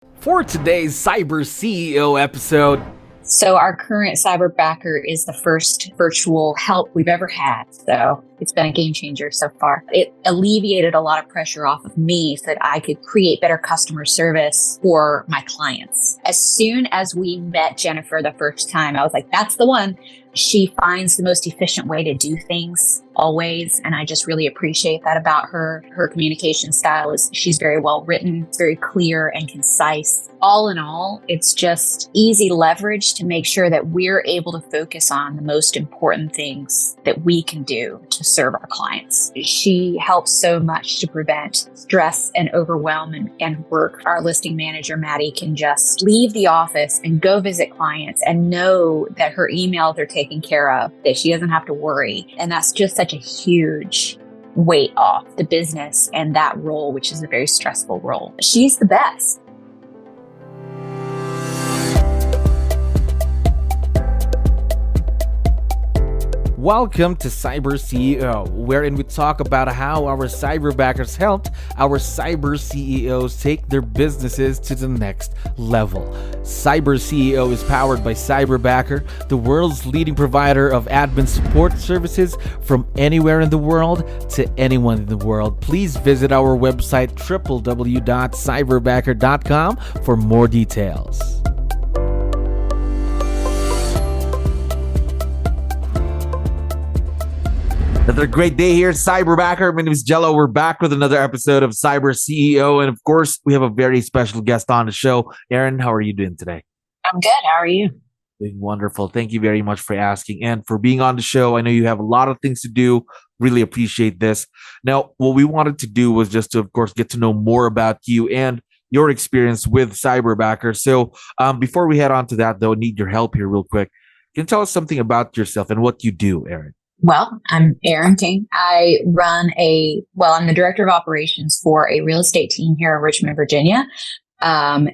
For today's Cyber CEO episode. So our current Cyberbacker is the first virtual help we've ever had. So it's been a game changer so far. It alleviated a lot of pressure off of me so that I could create better customer service for my clients. As soon as we met Jennifer the first time, I was like, that's the one. She finds the most efficient way to do things always. And I just really appreciate that about her. Her communication style is she's very well written, very clear and concise. All in all, it's just easy leverage to make sure that we're able to focus on the most important things that we can do to serve our clients. She helps so much to prevent stress and overwhelm and work. Our listing manager, Maddie, can just leave the office and go visit clients and know that her emails are taken care of, that she doesn't have to worry. And that's just such a huge weight off the business and that role, which is a very stressful role. She's the best. Welcome to Cyber CEO, wherein we talk about how our cyberbackers helped our cyber CEOs take their businesses to the next level. Cyber CEO is powered by Cyberbacker, the world's leading provider of admin support services from anywhere in the world to anyone in the world. Please visit our website www.cyberbacker.com for more details. Another great day here, Cyberbacker. My name is Jello. We're back with another episode of Cyber CEO. And of course, we have a very special guest on the show. Erin, how are you doing today? I'm good. How are you? Doing wonderful. Thank you very much for asking and for being on the show. I know you have a lot of things to do. Really appreciate this. Now, what we wanted to do was just to, of course, get to know more about you and your experience with Cyberbacker. So before we head on to that, though, I need your help here real quick. Can you tell us something about yourself and what you do, Erin? Well, I'm Erin King. I'm the director of operations for a real estate team here in Richmond, Virginia. I've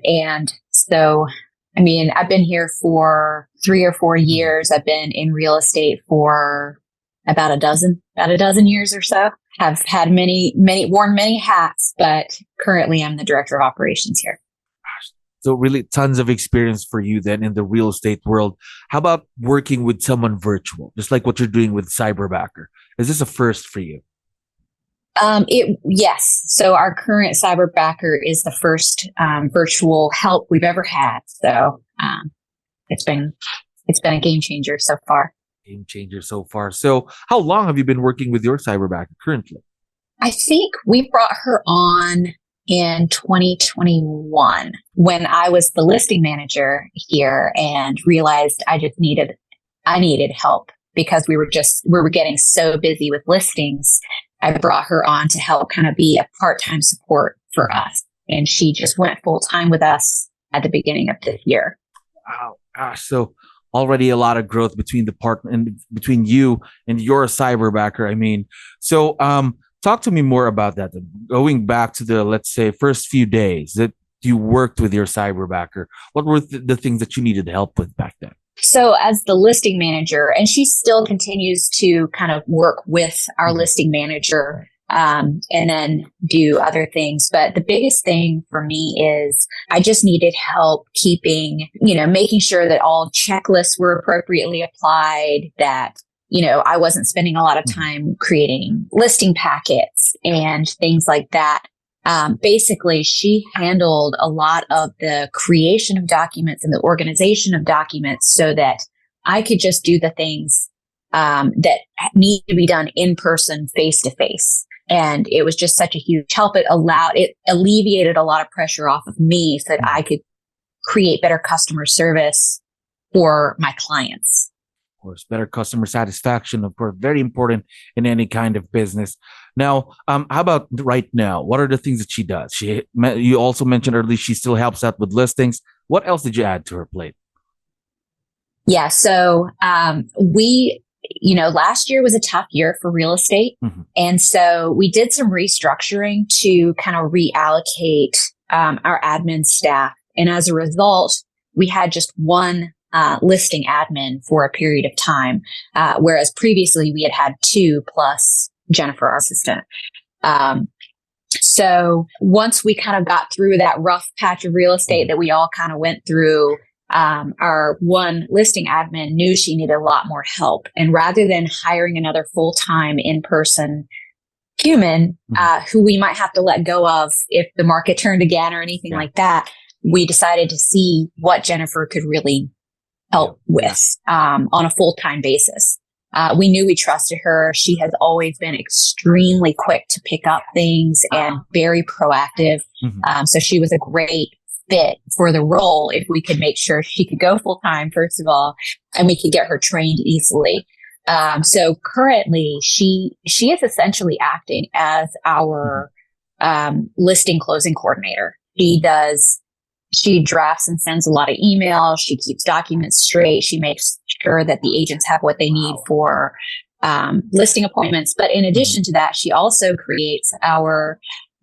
been here for 3 or 4 years. I've been in real estate for about a dozen years or so. Have had worn many hats, but currently I'm the director of operations here. So really tons of experience for you then in the real estate world. How about working with someone virtual, just like what you're doing with Cyberbacker? Is this a first for you? Yes. So our current Cyberbacker is the first virtual help we've ever had. So it's been a game changer so far. Game changer so far. So how long have you been working with your Cyberbacker currently? I think we brought her on in 2021 when I was the listing manager here and realized I needed help because we were getting so busy with listings. I brought her on to help kind of be a part-time support for us. And she just went full-time with us at the beginning of this year. Wow. Gosh, so already a lot of growth between between you and your Cyberbacker. Talk to me more about that. Going back to the, let's say, first few days that you worked with your Cyberbacker, what were the things that you needed help with back then? So as the listing manager, and she still continues to kind of work with our listing manager and then do other things. But the biggest thing for me is I just needed help making sure that all checklists were appropriately applied, that I wasn't spending a lot of time creating listing packets and things like that. Basically, she handled a lot of the creation of documents and the organization of documents so that I could just do the things that need to be done in person, face to face. And it was just such a huge help. It alleviated a lot of pressure off of me so that I could create better customer service for my clients. Of course, better customer satisfaction, of course, very important in any kind of business. Now, how about right now? What are the things that she does? You also mentioned earlier she still helps out with listings. What else did you add to her plate? Yeah, so last year was a tough year for real estate. Mm-hmm. And so we did some restructuring to kind of reallocate our admin staff. And as a result, we had just one listing admin for a period of time, whereas previously we had 2 plus Jennifer, our assistant. So once we kind of got through that rough patch of real estate that we all kind of went through, our one listing admin knew she needed a lot more help. And rather than hiring another full-time in-person human who we might have to let go of if the market turned again or anything like that, we decided to see what Jennifer could really help with on a full-time basis. We knew we trusted her. She has always been extremely quick to pick up things and very proactive. So she was a great fit for the role if we could make sure she could go full-time, first of all, and we could get her trained easily. So currently she is essentially acting as our listing closing coordinator. She drafts and sends a lot of emails. She keeps documents straight. She makes sure that the agents have what they need for listing appointments. But in addition to that, she also creates our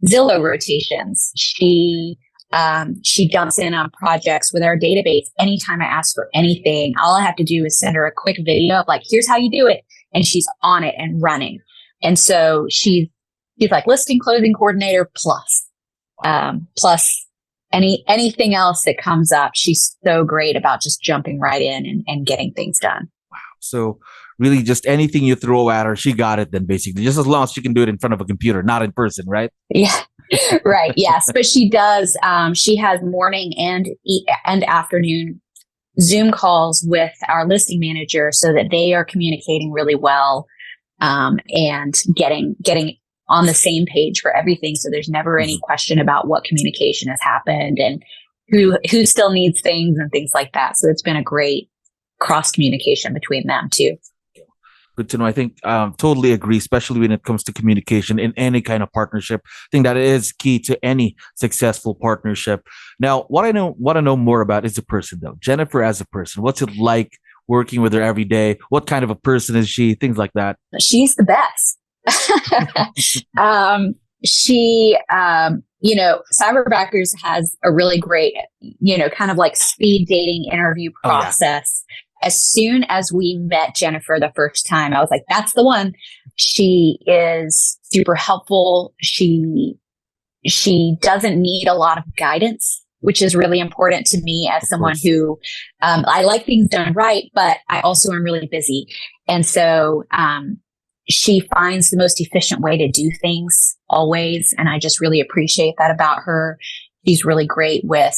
Zillow rotations. She jumps in on projects with our database. Anytime I ask for anything, all I have to do is send her a quick video of like, here's how you do it. And she's on it and running. And so she's like listing closing coordinator plus anything else that comes up. She's so great about just jumping right in and getting things done. Wow. So really just anything you throw at her, she got it then basically, just as long as she can do it in front of a computer, not in person, right? Yeah. Right. Yes. But she does. She has morning and afternoon Zoom calls with our listing manager so that they are communicating really well and getting on the same page for everything. So there's never any question about what communication has happened and who still needs things and things like that. So it's been a great cross communication between them too. Good to know. I think totally agree, especially when it comes to communication in any kind of partnership. I think that is key to any successful partnership. Now, what I want to know more about is the person though. Jennifer as a person, what's it like working with her every day? What kind of a person is she? Things like that. She's the best. Cyberbackers has a really great, kind of like speed dating interview process. As soon as we met Jennifer the first time, I was like, that's the one. She is super helpful. She doesn't need a lot of guidance, which is really important to me as someone who, I like things done right, but I also am really busy. And so, she finds the most efficient way to do things always. And I just really appreciate that about her. She's really great with,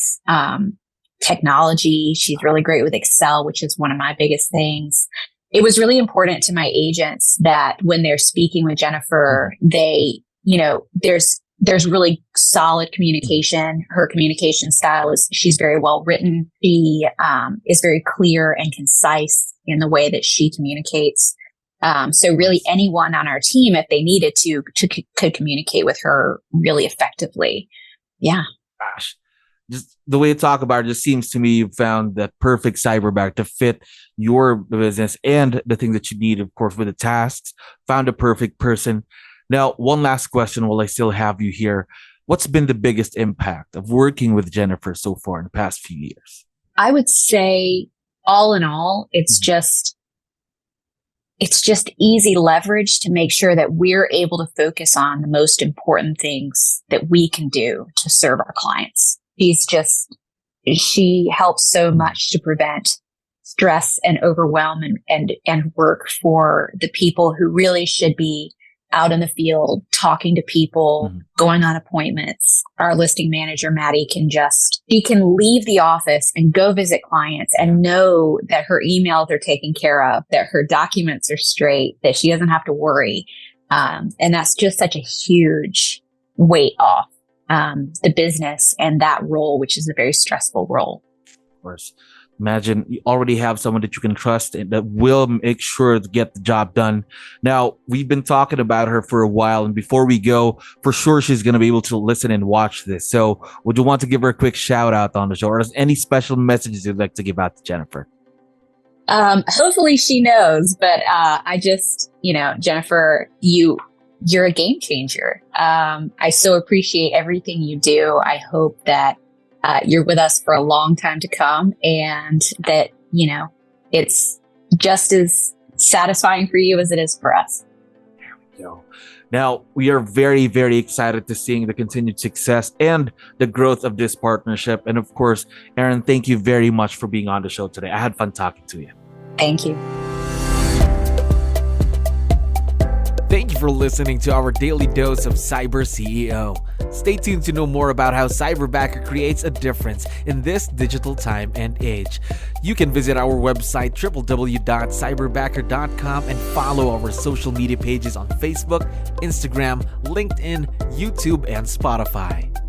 technology. She's really great with Excel, which is one of my biggest things. It was really important to my agents that when they're speaking with Jennifer, they, there's really solid communication. Her communication style she's very well written. She is very clear and concise in the way that she communicates. So really anyone on our team, if they needed to could communicate with her really effectively. Yeah. Gosh. Just the way you talk about it just seems to me you found that perfect cyberback to fit your business and the thing that you need, of course, with the tasks. Found a perfect person. Now, one last question while I still have you here. What's been the biggest impact of working with Jennifer so far in the past few years? I would say all in all, it's just easy leverage to make sure that we're able to focus on the most important things that we can do to serve our clients. She helps so much to prevent stress and overwhelm and work for the people who really should be out in the field, talking to people, going on appointments. Our listing manager, Maddie, can leave the office and go visit clients and know that her emails are taken care of, that her documents are straight, that she doesn't have to worry. And that's just such a huge weight off the business and that role, which is a very stressful role. Of course. Imagine you already have someone that you can trust and that will make sure to get the job done. Now, we've been talking about her for a while, and before we go, for sure she's going to be able to listen and watch this. So would you want to give her a quick shout out on the show, or any special messages you'd like to give out to Jennifer? Hopefully she knows, but I just, Jennifer, you're a game changer. I so appreciate everything you do. I hope that you're with us for a long time to come, and that, it's just as satisfying for you as it is for us. There we go. Now, we are very, very excited to seeing the continued success and the growth of this partnership. And of course, Erin, thank you very much for being on the show today. I had fun talking to you. Thank you. Thank you for listening to our daily dose of Cyber CEO. Stay tuned to know more about how Cyberbacker creates a difference in this digital time and age. You can visit our website www.cyberbacker.com and follow our social media pages on Facebook, Instagram, LinkedIn, YouTube, and Spotify.